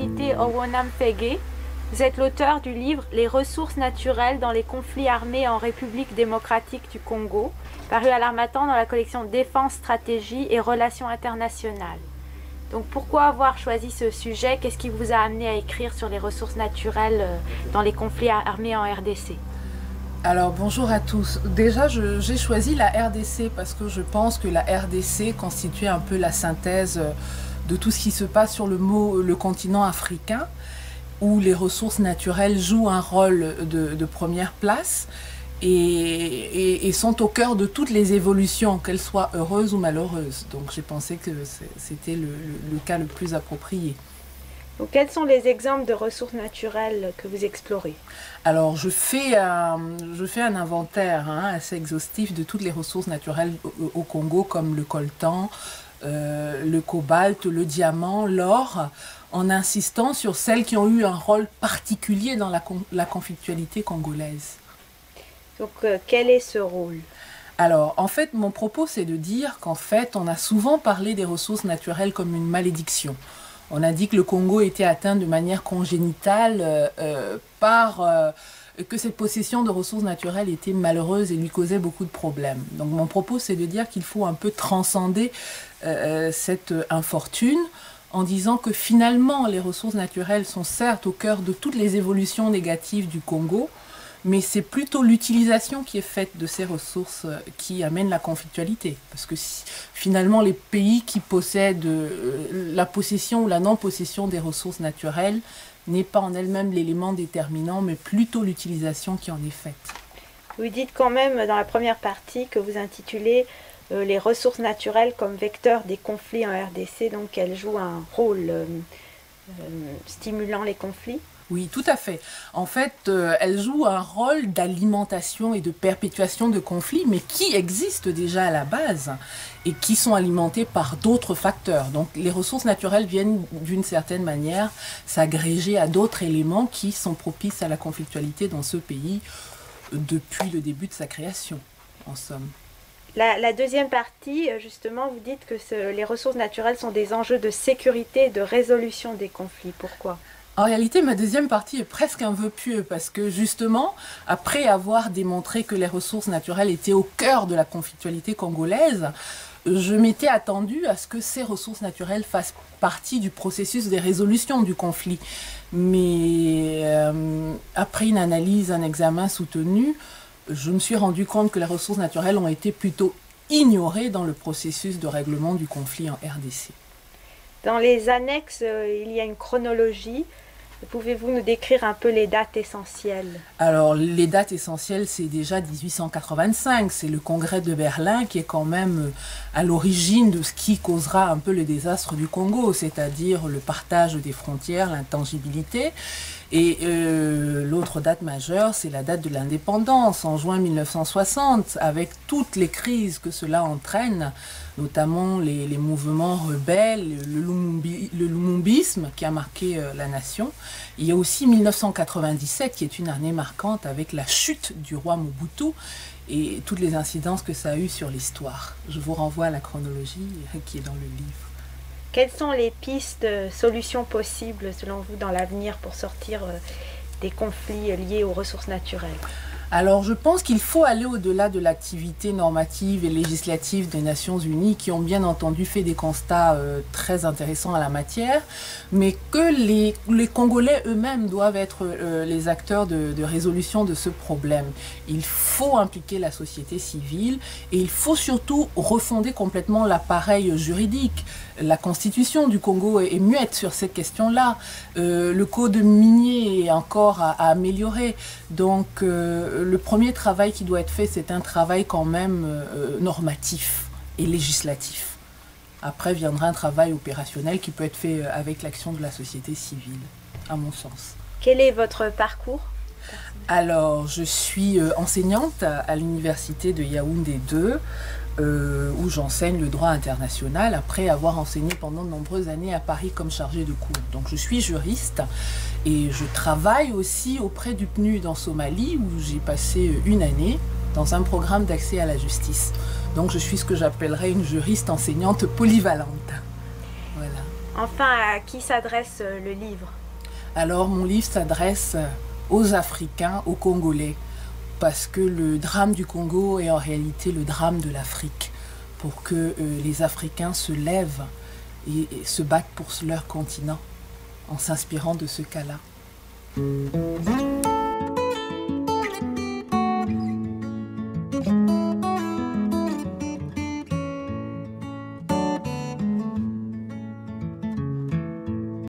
citer Owonam Fege. Vous êtes l'auteur du livre « Les ressources naturelles dans les conflits armés en République démocratique du Congo », paru à l'Harmattan dans la collection Défense, stratégie et relations internationales. Donc pourquoi avoir choisi ce sujet? Qu'est-ce qui vous a amené à écrire sur les ressources naturelles dans les conflits armés en RDC? Alors bonjour à tous. Déjà j'ai choisi la RDC parce que je pense que la RDC constituait un peu la synthèse de tout ce qui se passe sur le continent africain, où les ressources naturelles jouent un rôle de première place et sont au cœur de toutes les évolutions, qu'elles soient heureuses ou malheureuses. Donc j'ai pensé que c'était le cas le plus approprié. Donc, quels sont les exemples de ressources naturelles que vous explorez? Alors je fais un inventaire assez exhaustif de toutes les ressources naturelles au Congo, comme le coltan, le cobalt, le diamant, l'or, en insistant sur celles qui ont eu un rôle particulier dans la conflictualité congolaise. Donc, quel est ce rôle? Alors, en fait, mon propos, c'est de dire qu'en fait, on a souvent parlé des ressources naturelles comme une malédiction. On a dit que le Congo était atteint de manière congénitale que cette possession de ressources naturelles était malheureuse et lui causait beaucoup de problèmes. Donc, mon propos, c'est de dire qu'il faut un peu transcender cette infortune, en disant que finalement les ressources naturelles sont certes au cœur de toutes les évolutions négatives du Congo, mais c'est plutôt l'utilisation qui est faite de ces ressources qui amène la conflictualité. Parce que finalement les pays qui possèdent la possession ou la non-possession des ressources naturelles n'est pas en elle-même l'élément déterminant, mais plutôt l'utilisation qui en est faite. Vous dites quand même dans la première partie que vous intitulez les ressources naturelles comme vecteurs des conflits en RDC, donc elles jouent un rôle stimulant les conflits. Oui, tout à fait. En fait, elles jouent un rôle d'alimentation et de perpétuation de conflits, mais qui existent déjà à la base et qui sont alimentés par d'autres facteurs. Donc les ressources naturelles viennent d'une certaine manière s'agréger à d'autres éléments qui sont propices à la conflictualité dans ce pays depuis le début de sa création, en somme. La deuxième partie, justement, vous dites que les ressources naturelles sont des enjeux de sécurité et de résolution des conflits. Pourquoi? En réalité, ma deuxième partie est presque un vœu pieux parce que justement, après avoir démontré que les ressources naturelles étaient au cœur de la conflictualité congolaise, je m'étais attendue à ce que ces ressources naturelles fassent partie du processus de résolution du conflit. Mais après une analyse, un examen soutenu, je me suis rendu compte que les ressources naturelles ont été plutôt ignorées dans le processus de règlement du conflit en RDC. Dans les annexes, il y a une chronologie. Pouvez-vous nous décrire un peu les dates essentielles? Alors, les dates essentielles, c'est déjà 1885. C'est le congrès de Berlin qui est quand même à l'origine de ce qui causera un peu le désastre du Congo, c'est-à-dire le partage des frontières, l'intangibilité. Et l'autre date majeure, c'est la date de l'indépendance, en juin 1960, avec toutes les crises que cela entraîne, notamment les mouvements rebelles, le lumumbisme qui a marqué la nation. Il y a aussi 1997 qui est une année marquante avec la chute du roi Mobutu et toutes les incidences que ça a eu sur l'histoire. Je vous renvoie à la chronologie qui est dans le livre. Quelles sont les pistes de solutions possibles selon vous dans l'avenir pour sortir des conflits liés aux ressources naturelles? Alors je pense qu'il faut aller au-delà de l'activité normative et législative des Nations Unies qui ont bien entendu fait des constats très intéressants à la matière, mais que les Congolais eux-mêmes doivent être les acteurs de résolution de ce problème. Il faut impliquer la société civile et il faut surtout refonder complètement l'appareil juridique. La constitution du Congo est muette sur ces questions-là. Le code minier est encore à améliorer. Donc le premier travail qui doit être fait, c'est un travail quand même normatif et législatif. Après viendra un travail opérationnel qui peut être fait avec l'action de la société civile, à mon sens. Quel est votre parcours? Alors, je suis enseignante à l'université de Yaoundé 2, où j'enseigne le droit international après avoir enseigné pendant de nombreuses années à Paris comme chargée de cours. Donc je suis juriste et je travaille aussi auprès du PNUD en Somalie où j'ai passé une année dans un programme d'accès à la justice. Donc je suis ce que j'appellerais une juriste enseignante polyvalente. Voilà. Enfin, à qui s'adresse le livre? Alors, mon livre s'adresse aux Africains, aux Congolais, parce que le drame du Congo est en réalité le drame de l'Afrique, pour que les Africains se lèvent et se battent pour leur continent, en s'inspirant de ce cas-là.